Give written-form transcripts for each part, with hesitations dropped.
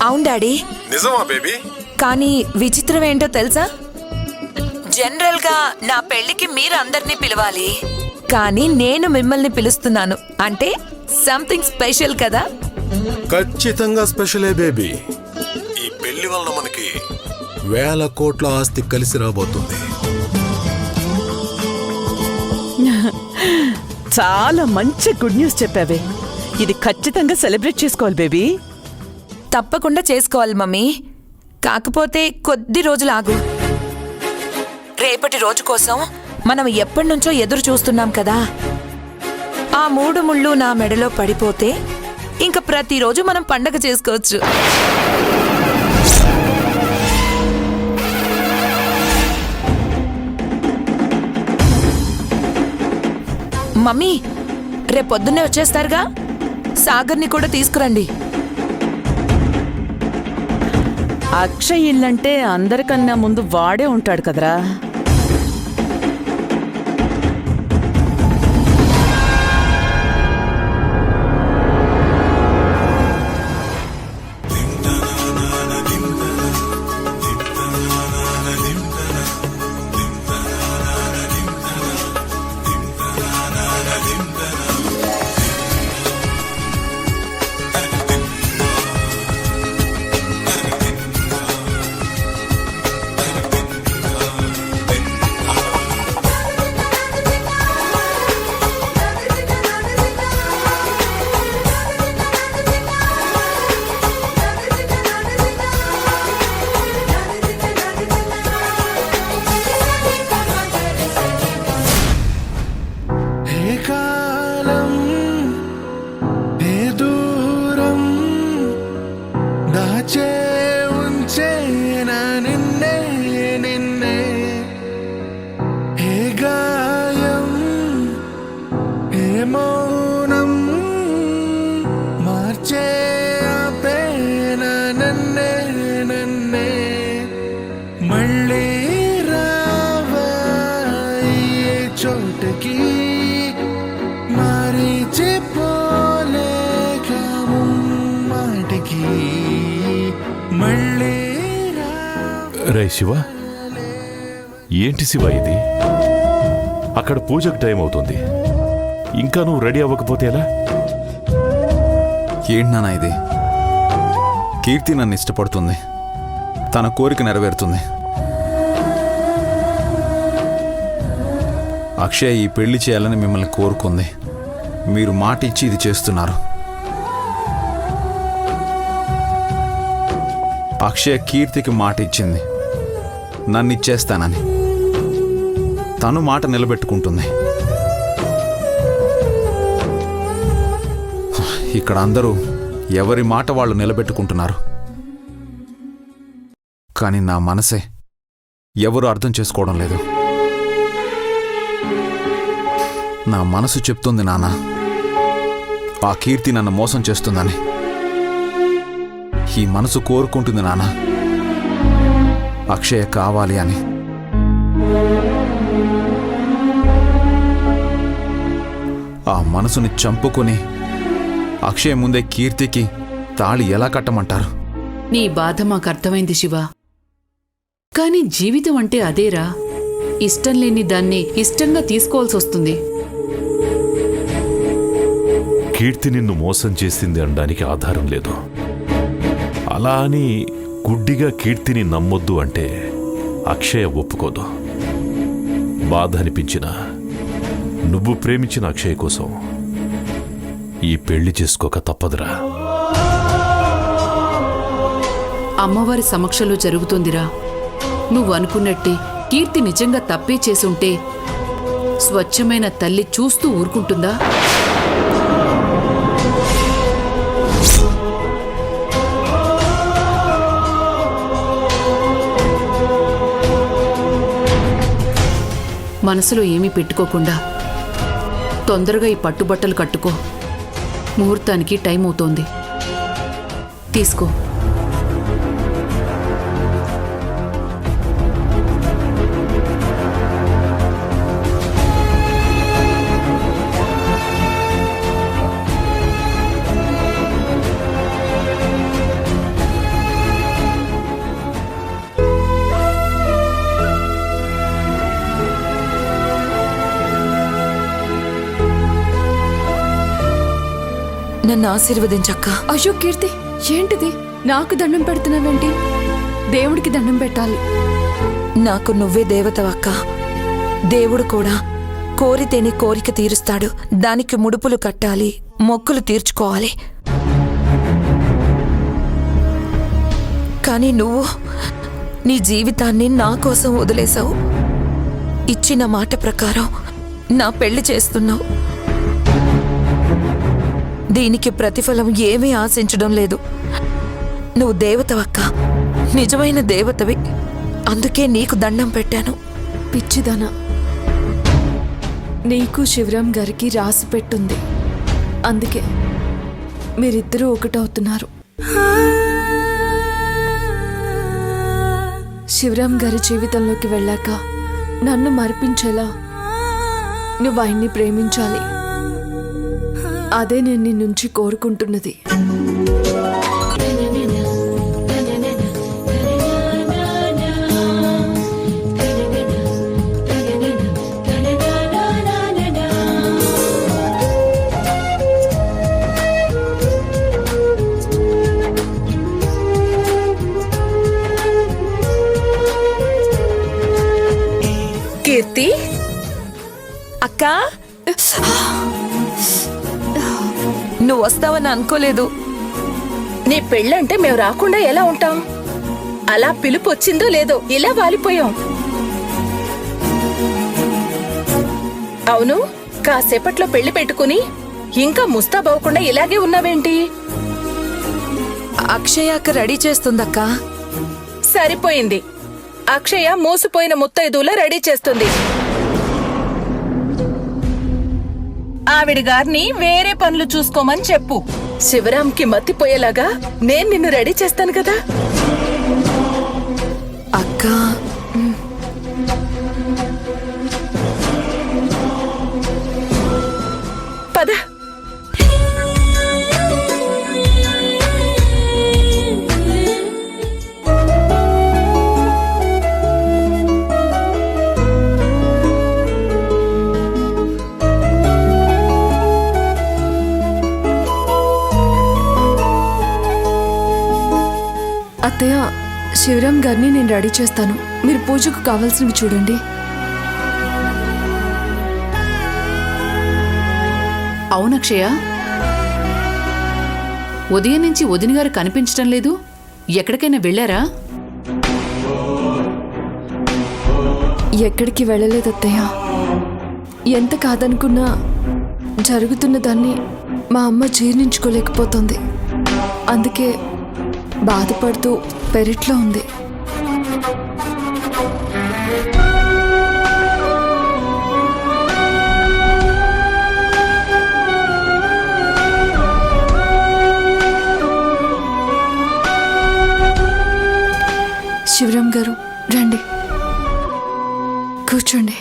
అవును డాడీ. నిజమా బేబీ? కానీ విచిత్రం ఏంటో తెలుసా? జనరల్ గా నా పెళ్లికి మీరు అందరినీ పిలవాలి, కానీ నేను మిమ్మల్ని పిలుస్తున్నాను. అంటే సంథింగ్ స్పెషల్ కదా? ఖచ్చితంగా స్పెషలే బేబీ. ఈ పెళ్లి వలన మనకి వేల కోట్ల ఆస్తి కలిసి రాబోతుంది. చాలా మంచి గుడ్ న్యూస్ చెప్పావే. ఇది ఖచ్చితంగా సెలబ్రేట్ చేసుకోవాలి బేబీ. తప్పకుండా చేసుకోవాలి మమ్మీ. కాకపోతే కొద్ది రోజులు ఆగు. రేపటి రోజు కోసం మనం ఎప్పటి నుంచో ఎదురు చూస్తున్నాం కదా. ఆ 3 ముళ్ళు నా మెడలో పడిపోతే ఇంక ప్రతిరోజు మనం పండగ చేసుకోవచ్చు. మమ్మీ, రేపొద్దున్నే వచ్చేస్తారుగా? సాగర్ని కూడా తీసుకురండి. అక్షయ్ ఇల్లంటే అందరికన్నా ముందు వాడే ఉంటాడు కదరా. రే శివ, ఏంటి శివ ఇది? అక్కడ పూజకు టైం అవుతుంది, ఇంకా నువ్వు రెడీ అవ్వకపోతే ఎలా? ఏంటి నాన్న ఇది? కీర్తి నన్ను ఇష్టపడుతుంది, తన కోరిక నెరవేరుతుంది. అక్షయ్ ఈ పెళ్లి చేయాలని మిమ్మల్ని కోరుకుంది. మీరు మాట ఇచ్చి ఇది చేస్తున్నారు. అక్షయ్ కీర్తికి మాట ఇచ్చింది, నన్ను ఇచ్చేస్తానని. తను మాట నిలబెట్టుకుంటుంది. ఇక్కడ అందరూ ఎవరి మాట వాళ్ళు నిలబెట్టుకుంటున్నారు, కానీ నా మనసే ఎవరు అర్థం చేసుకోవడం లేదు. నా మనసు చెప్తుంది నాన్న, ఆ కీర్తి నన్ను మోసం చేస్తుందని. ఈ మనసు కోరుకుంటుంది నాన్న, అక్షయ కావాలి అని. ఆ మనసుని చంపుకొని అక్షయ్ ముందే కీర్తికి తాళి ఎలా కట్టమంటారు? నీ బాధ మాకు అర్థమైంది శివ, కాని జీవితం అంటే అదేరా. ఇష్టం లేని దాన్ని ఇష్టంగా తీసుకోవాల్సి వస్తుంది. కీర్తి నిన్ను మోసం చేసింది అనడానికి ఆధారం లేదు. అలా అని గుడ్డిగా కీర్తిని నమ్మొద్దు అంటే అక్షయ ఒప్పుకోదు. బాధ అనిపించినా నువ్వు ప్రేమించిన అక్షయ్ కోసం ఈ పెళ్లి చేసుకోక తప్పదురా. అమ్మవారి సమక్షంలో జరుగుతుందిరా. నువ్వు అనుకున్నట్టే కీర్తి నిజంగా తప్పే చేసుంటే స్వచ్ఛమైన తల్లి చూస్తూ ఊరుకుంటుందా? మనసులో ఏమీ పెట్టుకోకుండా తొందరగా ఈ పట్టుబట్టలు కట్టుకో. ముహూర్తానికి టైం అవుతోంది. తీసుకో. నన్ను ఆశీర్వదించక్క. అయ్యో కీర్తి, ఏంటిది? నాకు దండం పెడుతున్నావేంటి? దేవుడికి దండం పెట్టాలి. నాకు నువ్వే దేవతవక్క. దేవుడు కూడా కోరితేనే కోరిక తీరుస్తాడు. దానికి ముడుపులు కట్టాలి, మొక్కులు తీర్చుకోవాలి. కానీ నువ్వు నీ జీవితాన్ని నా కోసం వదిలేశావు. ఇచ్చిన మాట ప్రకారం నా పెళ్లి చేస్తున్నావు. దీనికి ప్రతిఫలం ఏమీ ఆశించడం లేదు. నువ్వు దేవతవక్క, నిజమైన దేవతవి. అందుకే నీకు దండం పెట్టాను. పిచ్చిదనా, నీకు శివరాం గారికి రాసి పెట్టుంది. అందుకే మీరిద్దరూ ఒకటవుతున్నారు. శివరాం గారి జీవితంలోకి వెళ్ళాక నన్ను మరిపించేలా నువ్వు ఆయన్ని ప్రేమించాలి. అదే నేను నీ నుంచి కోరుకుంటున్నది. కీర్తి అక్క, నువ్వు వస్తావని అనుకోలేదు. నీ పెళ్ళంటే మేము రాకుండా ఎలా ఉంటాం? అలా పిలుపు వచ్చిందో లేదో ఇలా వాలిపోయాం. అవును, కాసేపట్లో పెళ్లి పెట్టుకుని ఇంకా ముస్తాబవ్వకుండా ఇలాగే ఉన్నావేంటి? అక్షయ అక్క రెడీ చేస్తుందక్క. సరిపోయింది. అక్షయ మోసిపోయిన ముత్తైదులా రెడీ చేస్తుంది. ఆవిడ గారిని వేరే పనులు చూసుకోమని చెప్పు. శివరాంకి మత్తిపోయేలాగా నేను నిన్ను రెడీ చేస్తాను కదా. అక్క, పద. అత్తయ్య, శివరాం గారిని నేను రెడీ చేస్తాను. మీరు పూజకు కావాల్సినవి చూడండి. అవునక్షయ, ఉదయం నుంచి వదిన గారు కనిపించడం లేదు. ఎక్కడికైనా వెళ్ళారా? ఎక్కడికి వెళ్ళలేదు అత్తయ్య. ఎంత కాదనుకున్నా జరుగుతున్న దాన్ని మా అమ్మ జీర్ణించుకోలేకపోతుంది. అందుకే బాధపడుతూ పెరట్లో ఉంది. శివరాం గారు రండి, కూర్చోండి.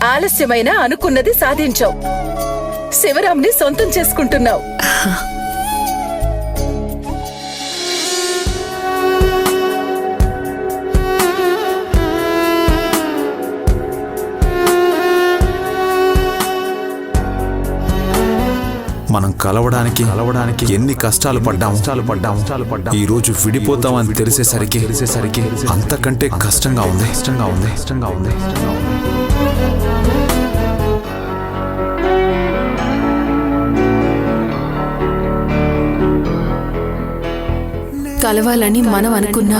ఆలస్యమైనా అనుకున్నది సాధించావు. శివరాంని సొంతం చేసుకుంటున్నావు. కలవడానికి ఎన్ని కష్టాలు పడ్డాం ఈ రోజు విడిపోతామని తెలిసేసరికి అంతకంటే కష్టంగా ఉంది. కలవాలని మనం అనుకున్నా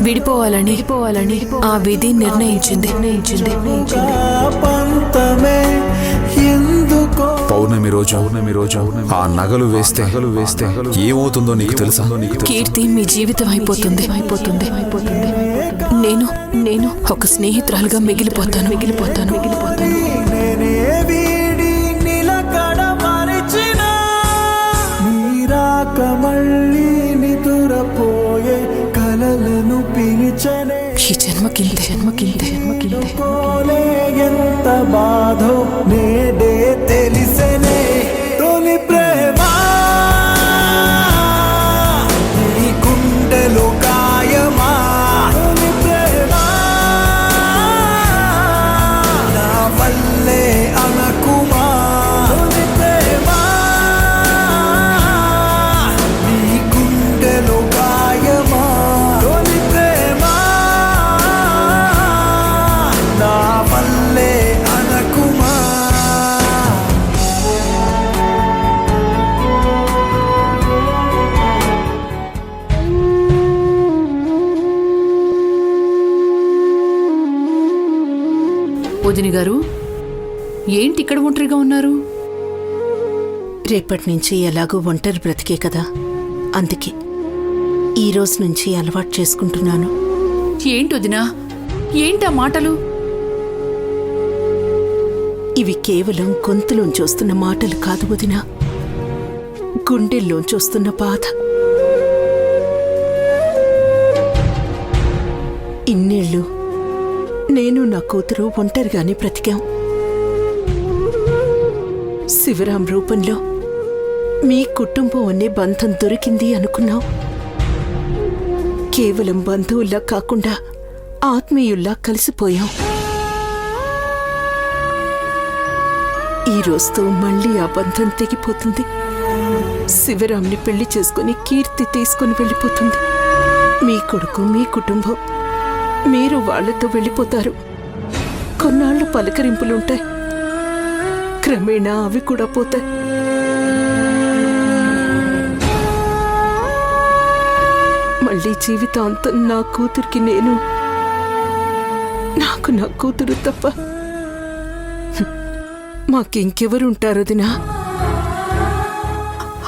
విడిపోవాలని ఆ విధి నిర్ణయించింది. పౌర్ణమి రోజు ఆ నగలు వేస్తే ఏమవుతుందో నీకు తెలుసా? కీర్తి మీ జీవితం అయిపోతుంది. నేను ఒక స్నేహితురాలుగా మిగిలిపోతాను. ఈ జన్మకింతే ఎంత బాధో నేడే తెలిసెనే తొలి ప్రేమ నీ గుండెలో గాయమా తొలి ప్రేమ నా వల్లే అనకుమా తొలి ప్రేమ నీ గుండెలో గాయమా తొలి ప్రేమ నా వల్లే అనకుమా. వదిని గారు, ఏంటి ఇక్కడ ఒంటరిగా ఉన్నారు? రేపటి నుంచి ఎలాగో ఒంటరి బ్రతికే కదా, అందుకే ఈ రోజు నుంచి అలవాటు చేసుకుంటున్నాను. ఏంటి వదినా, ఏంటా మాటలు? ఇవి కేవలం గొంతులోంచి వస్తున్న మాటలు కాదు వదినా, గుండెల్లోంచి వస్తున్న బాధ. ఇన్నేళ్ళు నేను నా కూతురు ఒంటరిగానే బ్రతికాం. శివరాం రూపంలో మీ కుటుంబం అనే బంధం దొరికింది అనుకున్నాం. కేవలం బంధువుల్లా కాకుండా ఆత్మీయుల్లా కలిసిపోయాం. ఈ రోజుతో మళ్ళీ ఆ బంధం తెగిపోతుంది. శివరాంని పెళ్లి చేసుకుని కీర్తి తీసుకుని వెళ్ళిపోతుంది. మీ కొడుకు, మీ కుటుంబం, మీరు వాళ్లతో వెళ్ళిపోతారు. కొన్నాళ్లు పలకరింపులుంటాయి, క్రమేణా అవి కూడా పోతాయి. మళ్ళీ జీవితాంతం నా కూతురికి నేను, నాకు నా కూతురు తప్ప మాకింకెవరుంటారు వదినా?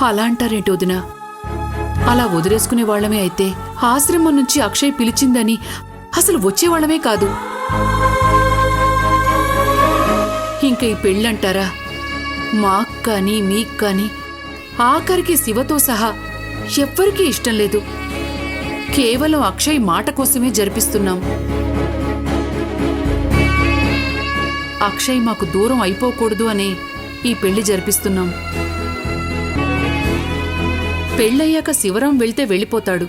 అలా అంటారేంటి వదినా? అలా వదిలేసుకునే వాళ్ళమే అయితే ఆశ్రమం నుంచి అక్షయ్ పిలిచిందని అసలు వచ్చేవాళ్ళమే కాదు. ఇంకా ఈ పెళ్ళంటారా? మాకు కానీ మీకు కానీ ఆఖరికి శివతో సహా ఎవ్వరికీ ఇష్టం లేదు. కేవలం అక్షయ్ మాట కోసమే జరిపిస్తున్నాం. అక్షయ్ మాకు దూరం అయిపోకూడదు అనే ఈ పెళ్లి జరిపిస్తున్నాం. పెళ్ళయ్యాక శివరాం వెళ్తే వెళ్ళిపోతాడు,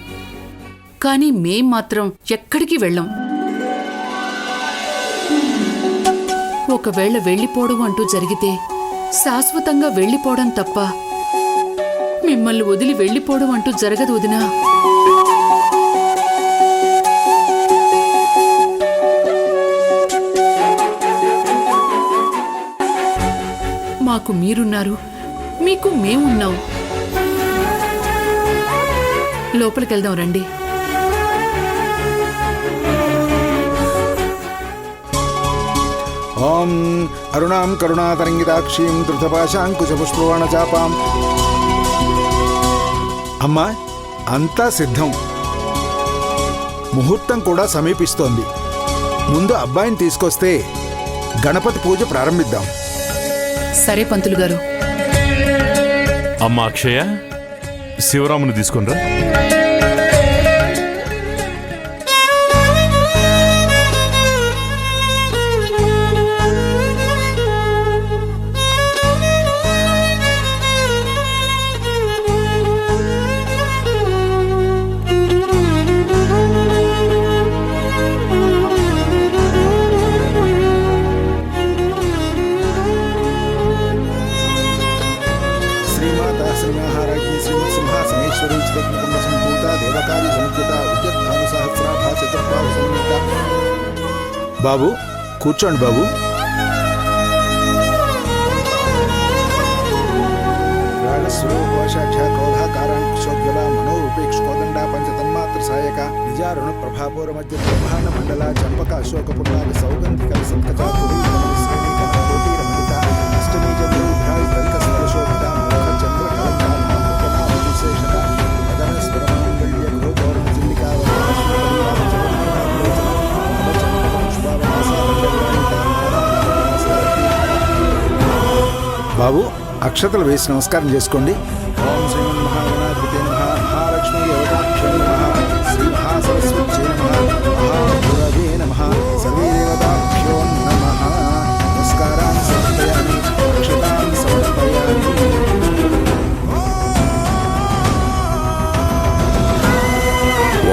కానీ మేం మాత్రం ఎక్కడికి వెళ్ళం. ఒకవేళ వెళ్ళిపోవడం అంటూ జరిగితే శాశ్వతంగా వెళ్ళిపోవడం తప్ప మిమ్మల్ని వదిలి వెళ్ళిపోవడం అంటూ జరగదు వదినా. మాకు మీరున్నారు, మీకు మేమున్నాం. లోపలికెళ్దాం రండి. ఓం అరుణాం కరుణాతరంగితాక్షీం ధృతపాశాంకుశపుష్పవాణచాపాం. అమ్మా, అంతా సిద్ధం. ముహూర్తం కూడా సమీపిస్తోంది. ముందు అబ్బాయిని తీసుకొస్తే గణపతి పూజ ప్రారంభిద్దాం. సరే పంతులు గారు. అమ్మ అక్షయ, శివరాముని తీసుకునిరా. శ్రీమాత బాబు కూర్చోండి బాబు. మనోరూపేక్షోదండ పంచతన్మాత్ర సాయక నిజారుణ ప్రభాపూర మధ్య బ్రహ్మాండ మండల చంపక అశోక పున్నాగ సౌగంధిక సంతక బాబు అక్షతలు వేసి నమస్కారం చేసుకోండి. ఓం శ్రీ మహాగణాధిపతే నమః, మహాలక్ష్మీ దేవతాభ్యో నమః, శ్రీ మహాసరస్వత్యై నమః, మహాగురవే నమః, సర్వే దేవతాభ్యో నమః. నమస్కారాన్ని సమర్పయామి, అక్షతాన్ని సమర్పయామి.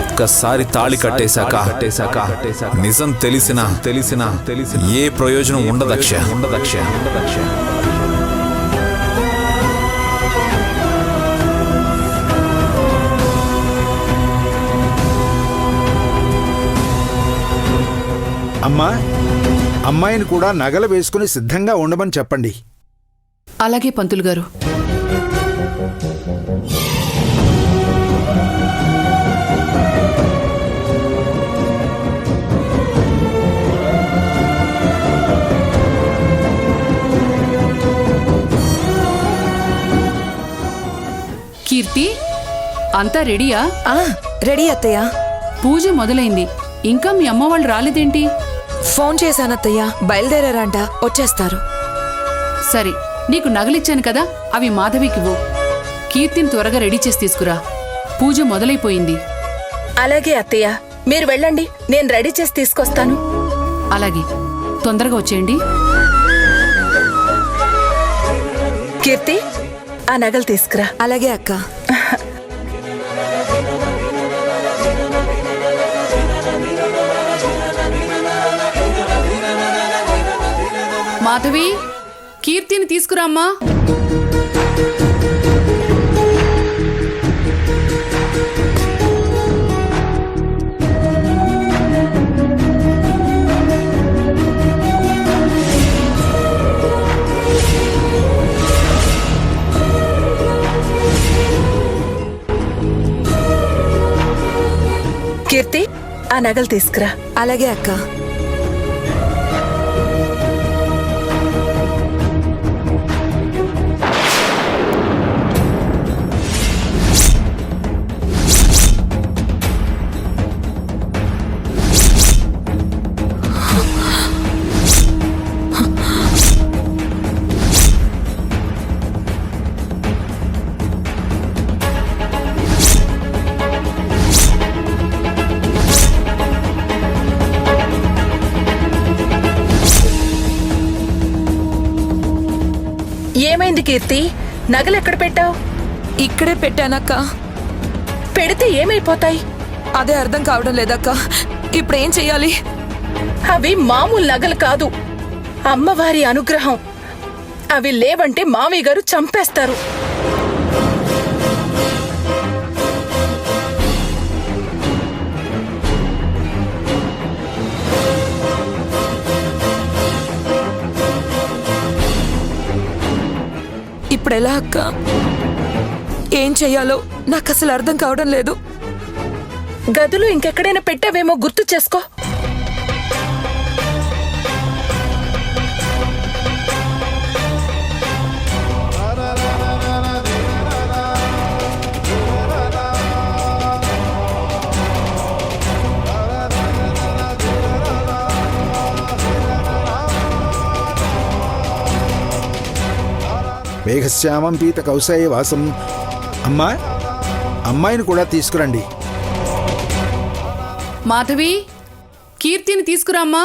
ఒక్కసారి తాళి కట్టేశాక నిజం తెలిసిన ఏ ప్రయోజనం ఉండదక్ష. అమ్మా, అమ్మాయిని కూడా నగలు వేసుకుని సిద్ధంగా ఉండమని చెప్పండి. అలాగే పంతులు గారు. కీర్తి, అంతా రెడీయా? రెడీ అత్తయ్య. పూజ మొదలైంది, ఇంకా మీ అమ్మ వాళ్ళు రాలేదేంటి? ఫోన్ చేశానత్తయ్య, బయలుదేరారంట, వచ్చేస్తారు. సరే, నీకు నగలిచ్చాను కదా, అవి మాధవికివ్వు. కీర్తిని త్వరగా రెడీ చేసి తీసుకురా, పూజ మొదలైపోయింది. అలాగే అత్తయ్య, మీరు వెళ్ళండి, నేను రెడీ చేసి తీసుకొస్తాను. అలాగే, తొందరగా వచ్చేయండి. కీర్తి, ఆ నగలు తీసుకురా. అలాగే అక్క. మాధవి, కీర్తిని తీసుకురామ్మా. కీర్తి, ఆ నగలు తీసుకురా. అలాగే అక్క. ఏమైంది కీర్తి? నగలు ఎక్కడ పెట్టావు? ఇక్కడే పెట్టానక్క. పెడితే ఏమైపోతాయి? అదే అర్థం కావడం లేదక్క. ఇప్పుడేం చెయ్యాలి? అవి మామూలు నగలు కాదు, అమ్మవారి అనుగ్రహం. అవి లేవంటే మామయ్య గారు చంపేస్తారు. ఇప్పుడెలా అక్క? ఏం చెయ్యాలో నాకు అసలు అర్థం కావడం లేదు. గదులు ఇంకెక్కడైనా పెట్టావేమో గుర్తు చేసుకో. మేఘశ్యామం పీత కౌశయ వాసం. అమ్మా, అమ్మాయిని కూడా తీసుకురండి. మాధవి, కీర్తిని తీసుకురామ్మా.